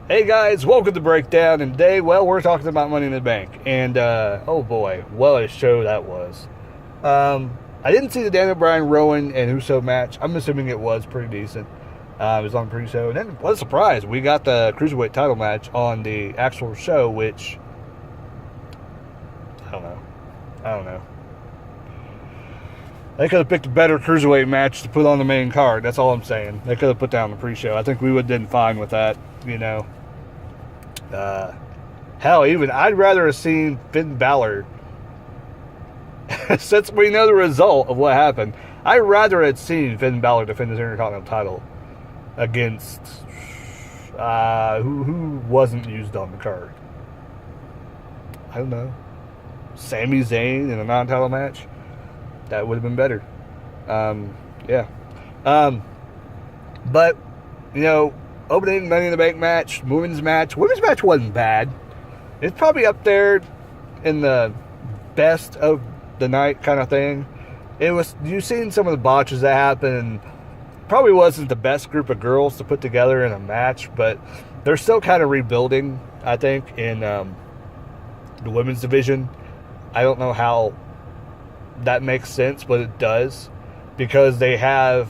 Hey guys, welcome to Breakdown, and today, well, we're talking about Money in the Bank, and oh boy, what a show that was. I didn't see the Daniel Bryan, Rowan, and Uso match. I'm assuming it was pretty decent. It was on pre-show, and then, what a surprise, we got the Cruiserweight title match on the actual show, which, I don't know. They could have picked a better Cruiserweight match to put on the main card, that's all I'm saying. They could have put down the pre-show. I think we would have been fine with that, you know. Hell, even I'd rather have seen Finn Balor, since we know the result of what happened. I'd rather have seen Finn Balor defend his Intercontinental title against who wasn't used on the card. I don't know, Sami Zayn in a non-title match. That would have been better. Yeah. But you know, opening Money in the Bank match, women's match wasn't bad. It's probably up there in the best of the night kind of thing. It was, you've seen some of the botches that happened, and probably wasn't the best group of girls to put together in a match, but they're still kind of rebuilding, I think, in the women's division. I don't know how that makes sense, but it does, because they have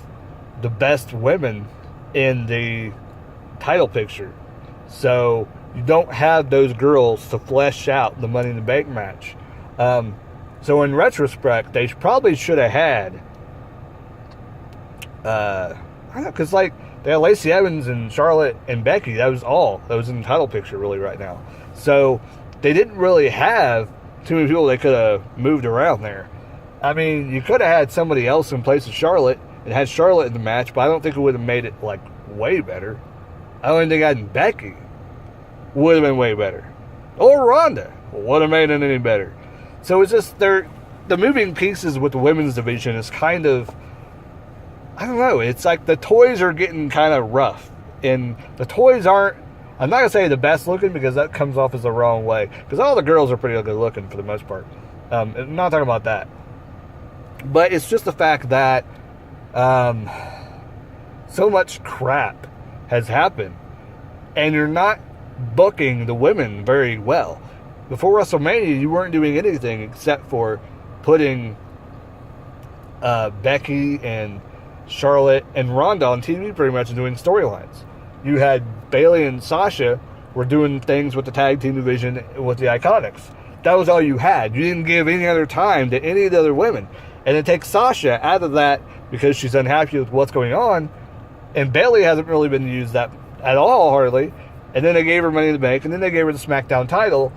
the best women in the title picture. So you don't have those girls to flesh out the Money in the Bank match. So in retrospect, they probably should have had, I don't know, because like they had Lacey Evans and Charlotte and Becky. That was all that was in the title picture really right now. So they didn't really have too many people they could have moved around there. I mean, you could have had somebody else in place of Charlotte and had Charlotte in the match, but I don't think it would have made it like way better. I don't think adding Becky would have been way better. Or Ronda would have made it any better. So it's just, the moving pieces with the women's division is kind of, I don't know, it's like the toys are getting kind of rough. And the toys aren't, I'm not going to say the best looking, because that comes off as the wrong way. Because all the girls are pretty good looking for the most part. I'm not talking about that. But it's just the fact that so much crap has happened, and you're not booking the women very well. Before WrestleMania, you weren't doing anything except for putting Becky and Charlotte and Ronda on TV pretty much, doing storylines. You had Bayley and Sasha were doing things with the tag team division with the Iconics. That was all you had. You didn't give any other time to any of the other women. And it takes Sasha out of that because she's unhappy with what's going on. And Bayley hasn't really been used that at all, hardly. And then they gave her Money in the Bank, and then they gave her the SmackDown title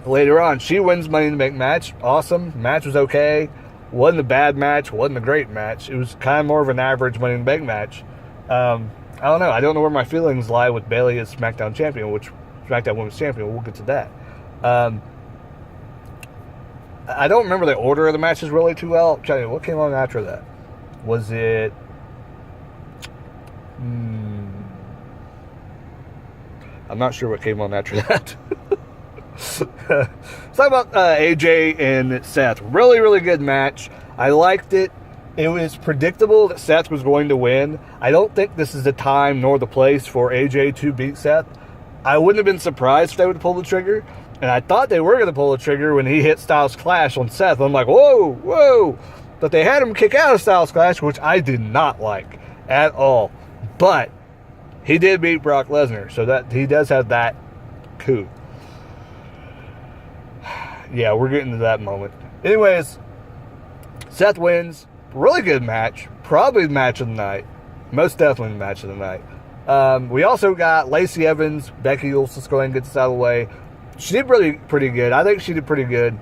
later on. She wins Money in the Bank match. Awesome. Match was okay. Wasn't a bad match. Wasn't a great match. It was kind of more of an average Money in the Bank match. I don't know. I don't know where my feelings lie with Bayley as SmackDown champion, which SmackDown Women's champion. We'll get to that. I don't remember the order of the matches really too well. What came on after that? Was it... I'm not sure what came on after that. Let's talk about AJ and Seth. Really, really good match. I liked it. It was predictable that Seth was going to win. I don't think this is the time nor the place for AJ to beat Seth. I wouldn't have been surprised if they would pull the trigger. And I thought they were going to pull the trigger when he hit Styles Clash on Seth. I'm like, whoa. But they had him kick out of Styles Clash, which I did not like at all. But he did beat Brock Lesnar, so that he does have that coup. Yeah, we're getting to that moment. Anyways, Seth wins. Really good match. Probably the match of the night. Most definitely the match of the night. We also got Lacey Evans. Becky will just go ahead and get this out of the way. She did really pretty good. I think she did pretty good.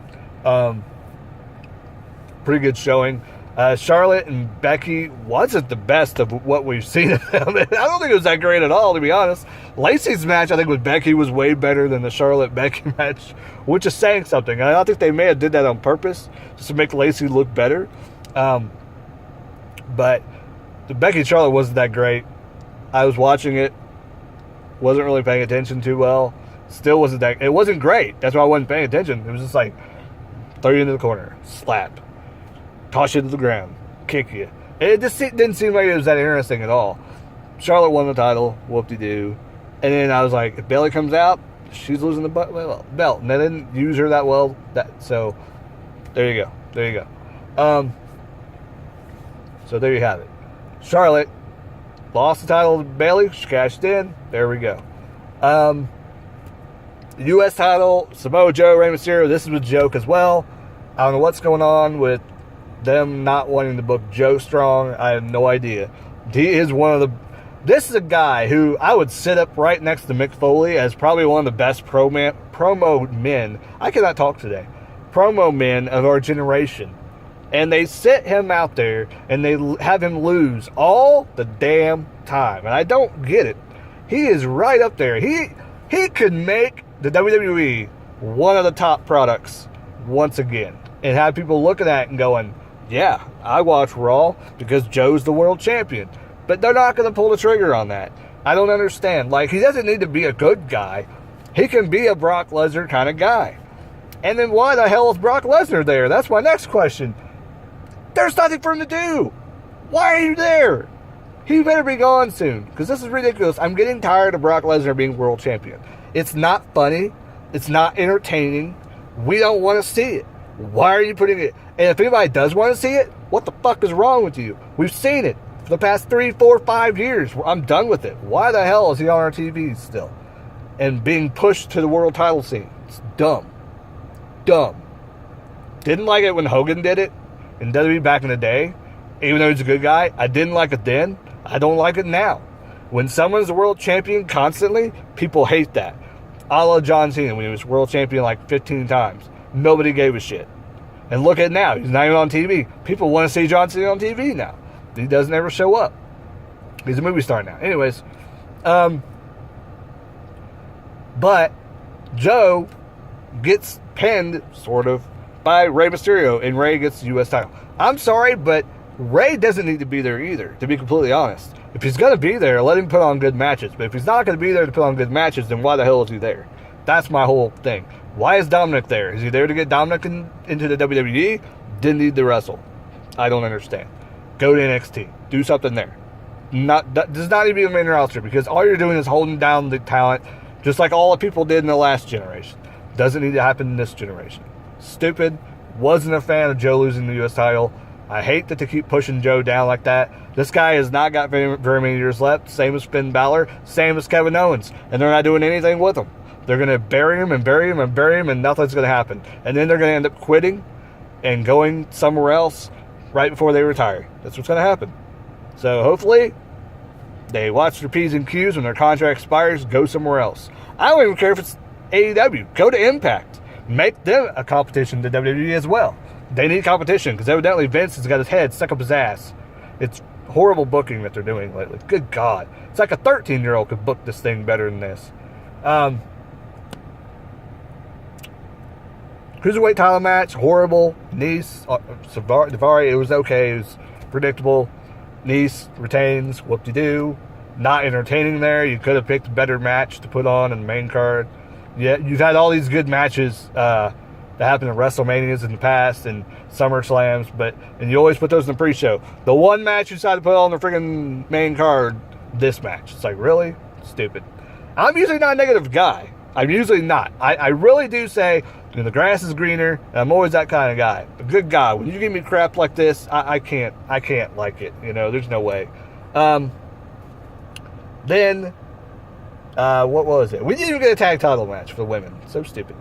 Pretty good showing. Charlotte and Becky wasn't the best of what we've seen of them. I don't think it was that great at all, to be honest. Lacey's match, I think, with Becky was way better than the Charlotte-Becky match, which is saying something. I don't think they may have did that on purpose, just to make Lacey look better. But the Becky and Charlotte wasn't that great. I was watching it, wasn't really paying attention too well. Still wasn't that, it wasn't great. That's why I wasn't paying attention. It was just like, throw you into the corner, slap, toss you to the ground, kick you. It just didn't seem like it was that interesting at all. Charlotte won the title, whoop-de-doo. And then I was like, if Bayley comes out, she's losing the belt. And they didn't use her that well. So there you go. There you go. So there you have it. Charlotte lost the title to Bayley. She cashed in. There we go. U.S. title, Samoa Joe, Rey Mysterio. This is a joke as well. I don't know what's going on with them not wanting to book Joe Strong. I have no idea. He is one of the... This is a guy who I would sit up right next to Mick Foley as probably one of the best promo men. I cannot talk today. Promo men of our generation. And they sit him out there and they have him lose all the damn time. And I don't get it. He is right up there. He could make the WWE one of the top products once again. And have people looking at it and going, yeah, I watch Raw because Joe's the world champion. But they're not going to pull the trigger on that. I don't understand. Like, he doesn't need to be a good guy. He can be a Brock Lesnar kind of guy. And then why the hell is Brock Lesnar there? That's my next question. There's nothing for him to do. Why are you there? He better be gone soon, because this is ridiculous. I'm getting tired of Brock Lesnar being world champion. It's not funny. It's not entertaining. We don't want to see it. Why are you putting it? And if anybody does want to see it, what the fuck is wrong with you? We've seen it for the past 3, 4, 5 years. I'm done with it. Why the hell is he on our TV still? And being pushed to the world title scene. It's dumb. Dumb. Didn't like it when Hogan did it in WWE back in the day. Even though he's a good guy, I didn't like it then. I don't like it now. When someone's a world champion constantly, people hate that. A la John Cena when he was world champion like 15 times. Nobody gave a shit. And look at it now. He's not even on TV. People want to see John Cena on TV now. He doesn't ever show up. He's a movie star now. Anyways. But Joe gets pinned, sort of, by Rey Mysterio. And Rey gets the U.S. title. I'm sorry, but Rey doesn't need to be there either, to be completely honest. If he's going to be there, let him put on good matches. But if he's not going to be there to put on good matches, then why the hell is he there? That's my whole thing. Why is Dominic there? Is he there to get Dominic into the WWE? Didn't need to wrestle. I don't understand. Go to NXT. Do something there. Does not need to be the main roster, because all you're doing is holding down the talent, just like all the people did in the last generation. Doesn't need to happen in this generation. Stupid. Wasn't a fan of Joe losing the U.S. title. I hate that they keep pushing Joe down like that. This guy has not got very many years left. Same as Finn Balor. Same as Kevin Owens. And they're not doing anything with him. They're going to bury him and bury him and bury him, and nothing's going to happen. And then they're going to end up quitting and going somewhere else right before they retire. That's what's going to happen. So hopefully they watch their P's and Q's when their contract expires, go somewhere else. I don't even care if it's AEW. Go to Impact. Make them a competition to WWE as well. They need competition, because evidently Vince has got his head stuck up his ass. It's horrible booking that they're doing lately. Good God. It's like a 13-year-old could book this thing better than this. Cruiserweight title match, horrible. Nice, Davari, it was okay. It was predictable. Nice retains, whoop-de-doo. Not entertaining there. You could have picked a better match to put on in the main card. Yeah, you've had all these good matches that happened in WrestleManias in the past and SummerSlams, and you always put those in the pre-show. The one match you decided to put on the freaking main card, this match. It's like, really? Stupid. I'm usually not a negative guy. I'm usually not. I really do say, the grass is greener, and I'm always that kind of guy. A good guy. When you give me crap like this, I can't like it. There's no way. Then, what was it? We didn't even get a tag title match for the women. So stupid.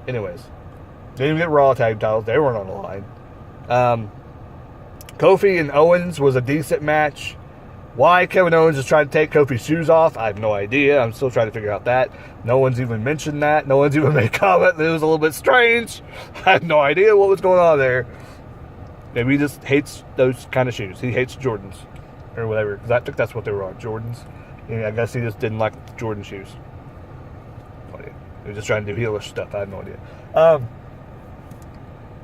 Anyways. Didn't even get Raw tag titles. They weren't on the line. Kofi and Owens was a decent match. Why Kevin Owens is trying to take Kofi's shoes off, I have no idea. I'm still trying to figure out that. No one's even mentioned that. No one's even made a comment that it was a little bit strange. I have no idea what was going on there. Maybe he just hates those kind of shoes. He hates Jordans. Or whatever. Because I think that's what they were on. Jordans. Yeah, I guess he just didn't like the Jordan shoes. No idea. He was just trying to do heelish stuff. I have no idea.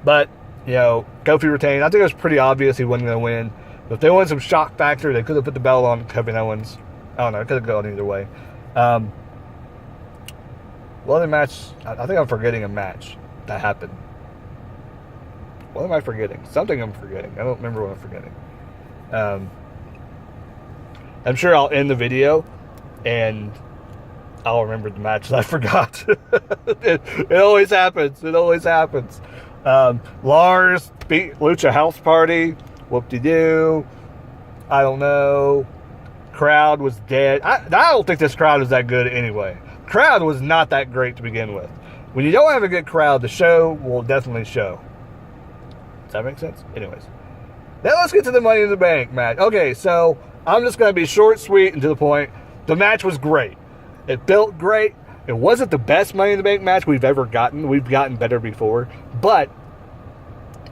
But, Kofi retained. I think it was pretty obvious he wasn't going to win. But if they wanted some shock factor, they could have put the belt on Kevin Owens. I don't know. It could have gone either way. What other match? I think I'm forgetting a match that happened. What am I forgetting? Something I'm forgetting. I don't remember what I'm forgetting. I'm sure I'll end the video and I'll remember the matches I forgot. It always happens. It always happens. Lars beat Lucha House Party. Whoop-de-doo. I don't know. Crowd was dead. I don't think this crowd is that good anyway. Crowd was not that great to begin with. When you don't have a good crowd, the show will definitely show. Does that make sense? Anyways. Now let's get to the Money in the Bank match. Okay, so I'm just going to be short, sweet, and to the point. The match was great. It felt great. It wasn't the best Money in the Bank match we've ever gotten. We've gotten better before. But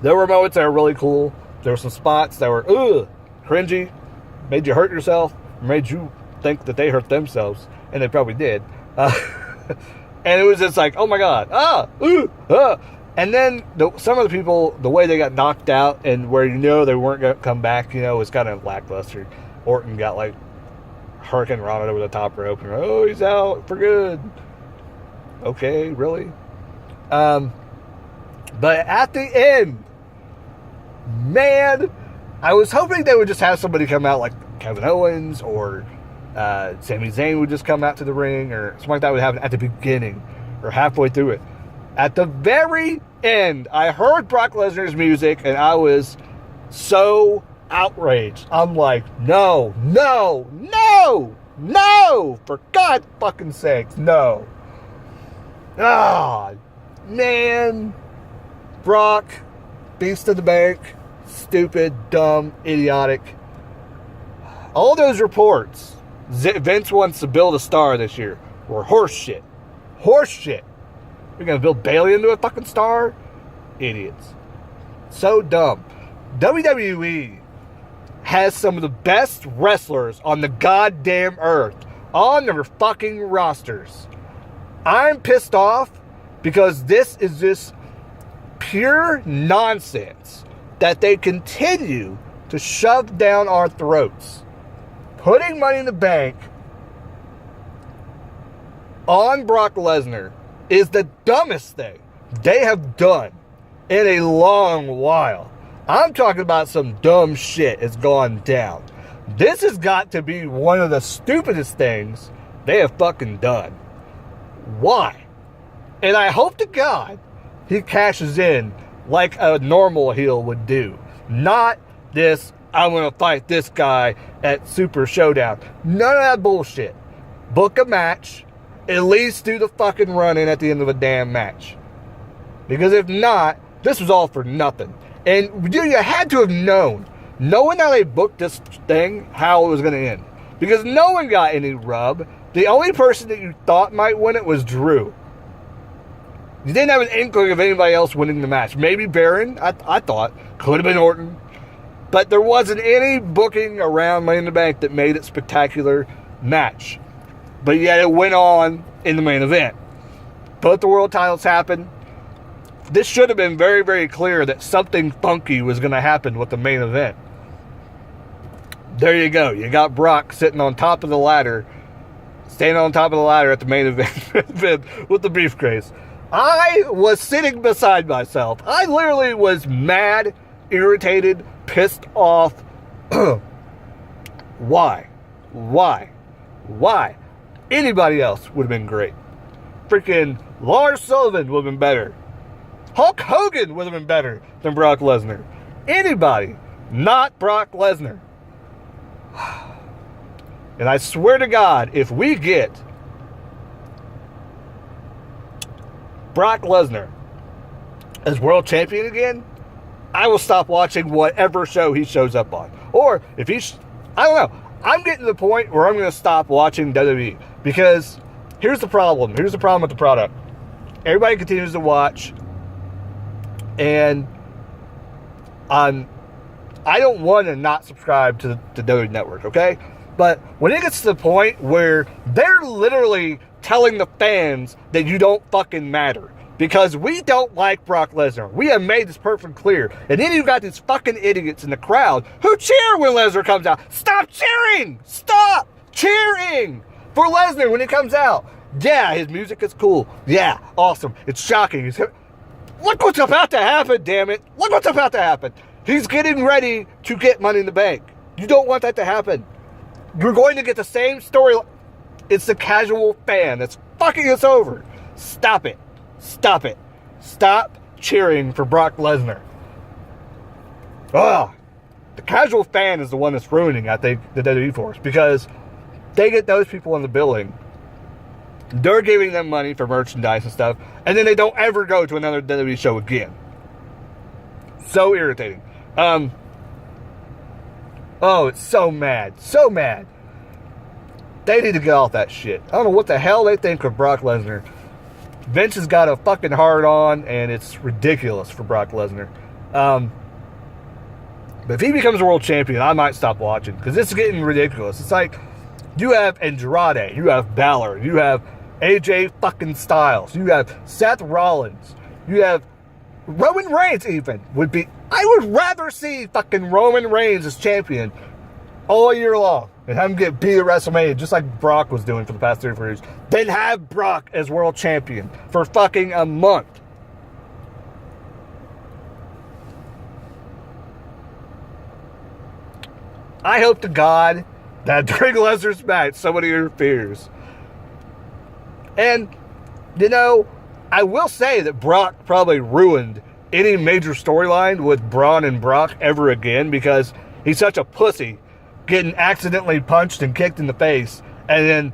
there were moments that were really cool. There were some spots that were, cringy. Made you hurt yourself. Made you think that they hurt themselves. And they probably did. And it was just like, oh my God. And then some of the people, the way they got knocked out and where they weren't going to come back, was kind of lackluster. Orton got like Hurricane Rana over the top rope. And oh, he's out for good. Okay, really? But at the end, man, I was hoping they would just have somebody come out like Kevin Owens or Sami Zayn would just come out to the ring or something like that would happen at the beginning or halfway through it. At the very end, I heard Brock Lesnar's music and I was so outraged. I'm like, no, for God fucking sakes, no. Ah, man. Brock, Beast of the Bank, stupid, dumb, idiotic. All those reports, Vince wants to build a star this year, were horse shit. Horse shit. You're going to build Bayley into a fucking star? Idiots. So dumb. WWE has some of the best wrestlers on the goddamn earth on their fucking rosters. I'm pissed off because this is just pure nonsense that they continue to shove down our throats. Putting Money in the Bank on Brock Lesnar is the dumbest thing they have done in a long while. I'm talking about some dumb shit has gone down. This has got to be one of the stupidest things they have fucking done. Why? And I hope to God he cashes in like a normal heel would do. Not this, I'm going to fight this guy at Super Showdown. None of that bullshit. Book a match. At least do the fucking run-in at the end of a damn match. Because if not, this was all for nothing. And you had to have known, knowing how they booked this thing, how it was going to end. Because no one got any rub. The only person that you thought might win it was Drew. You didn't have an inkling of anybody else winning the match. Maybe Baron, I thought. Could have been Orton. But there wasn't any booking around Money in the Bank that made it a spectacular match. But yet it went on in the main event. Both the world titles happened. This should have been very, very clear that something funky was going to happen with the main event. There you go. You got Brock sitting on top of the ladder, standing on top of the ladder at the main event with the briefcase. I was sitting beside myself. I literally was mad, irritated, pissed off. Why? Anybody else would have been great. Freaking Lars Sullivan would have been better. Hulk Hogan would have been better than Brock Lesnar. Anybody, not Brock Lesnar. And I swear to God, if we get Brock Lesnar as world champion again, I will stop watching whatever show he shows up on. Or if he's, I don't know. I'm getting to the point where I'm going to stop watching WWE. Because here's the problem. Here's the problem with the product. Everybody continues to watch. And I don't want to not subscribe to the WWE Network, okay? But when it gets to the point where they're literally telling the fans that you don't fucking matter because we don't like Brock Lesnar. We have made this perfectly clear. And then you got these fucking idiots in the crowd who cheer when Lesnar comes out. Stop cheering! Stop cheering for Lesnar when he comes out. Yeah, his music is cool. Yeah, awesome. It's shocking. Look what's about to happen, damn it. Look what's about to happen. He's getting ready to get Money in the Bank. You don't want that to happen. You're going to get the same story. It's the casual fan that's fucking us over. Stop it. Stop it. Stop cheering for Brock Lesnar. Ugh. The casual fan is the one that's ruining, I think, the WWE for us, because they get those people in the building. They're giving them money for merchandise and stuff, and then they don't ever go to another WWE show again. So irritating. Oh, it's so mad. So mad. They need to get off that shit. I don't know what the hell they think of Brock Lesnar. Vince has got a fucking hard on, and it's ridiculous for Brock Lesnar. But if he becomes a world champion, I might stop watching, because it's getting ridiculous. It's like, you have Andrade, you have Balor, you have AJ fucking Styles, you have Seth Rollins, you have Roman Reigns even would be. I would rather see fucking Roman Reigns as champion all year long and have him get beat at WrestleMania just like Brock was doing for the past 3 or 4 years. Then have Brock as world champion for fucking a month. I hope to God that during Lesnar's match somebody interferes. And, you know, I will say that Brock probably ruined any major storyline with Braun and Brock ever again, because he's such a pussy getting accidentally punched and kicked in the face, and then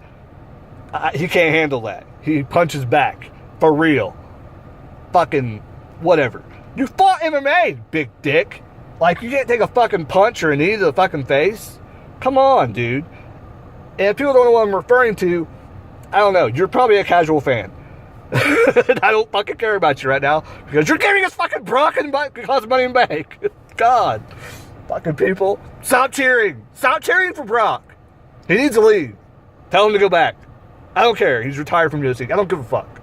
he can't handle that. He punches back. For real. Fucking whatever. You fought MMA, big dick. Like, you can't take a fucking punch or a knee to the fucking face? Come on, dude. And if people don't know what I'm referring to, I don't know. You're probably a casual fan. I don't fucking care about you right now, because you're giving us fucking Brock and cost money in bank. God. Fucking people. Stop cheering. Stop cheering for Brock. He needs to leave. Tell him to go back. I don't care. He's retired from UFC. I don't give a fuck.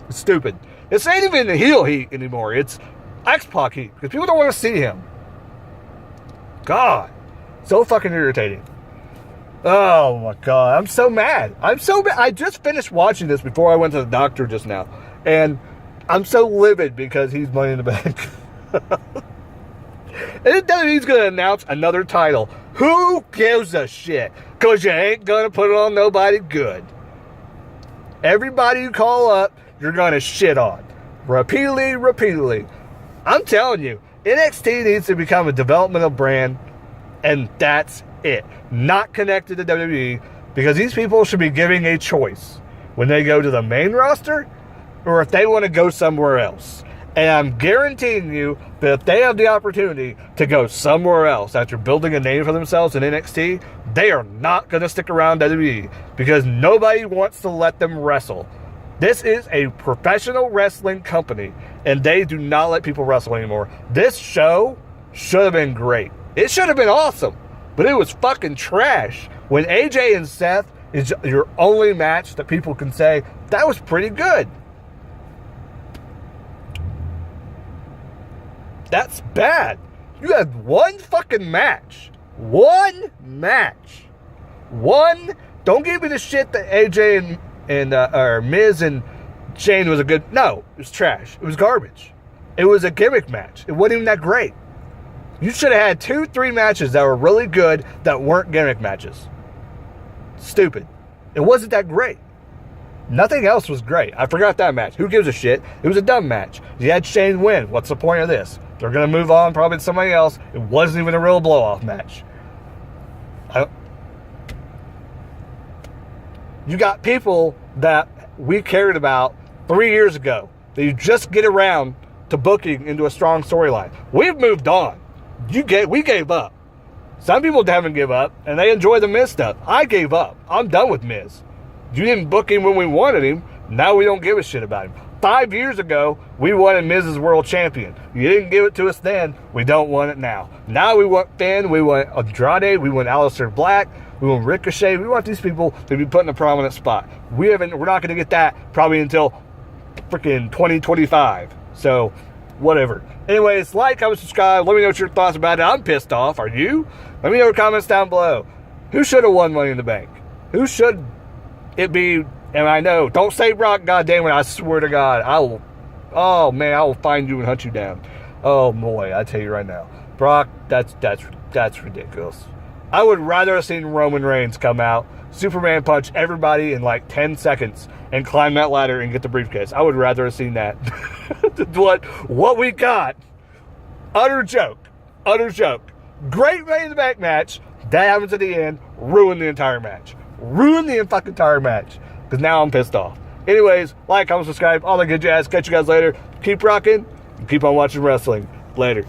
It's stupid. It's not even the heel heat anymore. It's X-Pac heat, because people don't want to see him. God. So fucking irritating. Oh my God. I'm so mad. I'm so mad. I just finished watching this before I went to the doctor just now. And I'm so livid because he's Money in the Bank. And then he's going to announce another title. Who gives a shit? Because you ain't going to put it on nobody good. Everybody you call up, you're going to shit on. Repeatedly. I'm telling you, NXT needs to become a developmental brand, and that's it. Not connected to WWE, because these people should be giving a choice when they go to the main roster, or if they want to go somewhere else. And I'm guaranteeing you that if they have the opportunity to go somewhere else after building a name for themselves in NXT, they are not going to stick around WWE, because nobody wants to let them wrestle. This is a professional wrestling company, and they do not let people wrestle anymore. This show should have been great. It should have been awesome, but it was fucking trash. When AJ and Seth is your only match that people can say, that was pretty good. That's bad. You had one fucking match. One match. One. Don't give me the shit that AJ or Miz and Shane was a good. No, it was trash. It was garbage. It was a gimmick match. It wasn't even that great. You should have had 2-3 matches that were really good that weren't gimmick matches. Stupid. It wasn't that great. Nothing else was great. I forgot that match. Who gives a shit? It was a dumb match. You had Shane win. What's the point of this? They're going to move on probably to somebody else. It wasn't even a real blow-off match. You got people that we cared about 3 years ago that you just get around to booking into a strong storyline. We've moved on. We gave up. Some people haven't given up, and they enjoy the Miz stuff. I gave up. I'm done with Miz. You didn't book him when we wanted him. Now we don't give a shit about him. 5 years ago, we wanted Miz as world champion. You didn't give it to us then. We don't want it now. Now we want Finn. We want Andrade. We want Aleister Black. We want Ricochet. We want these people to be put in a prominent spot. We're not going to get that probably until freaking 2025. So, whatever. Anyways, like, comment, subscribe. Let me know what your thoughts about it. I'm pissed off. Are you? Let me know in the comments down below. Who should have won Money in the Bank? Who should it be? And I know, don't say Brock, goddamn it, I swear to God, I will find you and hunt you down. Oh boy, I tell you right now. Brock, that's ridiculous. I would rather have seen Roman Reigns come out, Superman punch everybody in like 10 seconds and climb that ladder and get the briefcase. I would rather have seen that. what we got, utter joke. Great Money in the Bank match. That happens at the end. Ruined the entire match. Fucking entire match. Because now I'm pissed off. Anyways, like, comment, subscribe, all that good jazz. Catch you guys later. Keep rocking. And keep on watching wrestling. Later.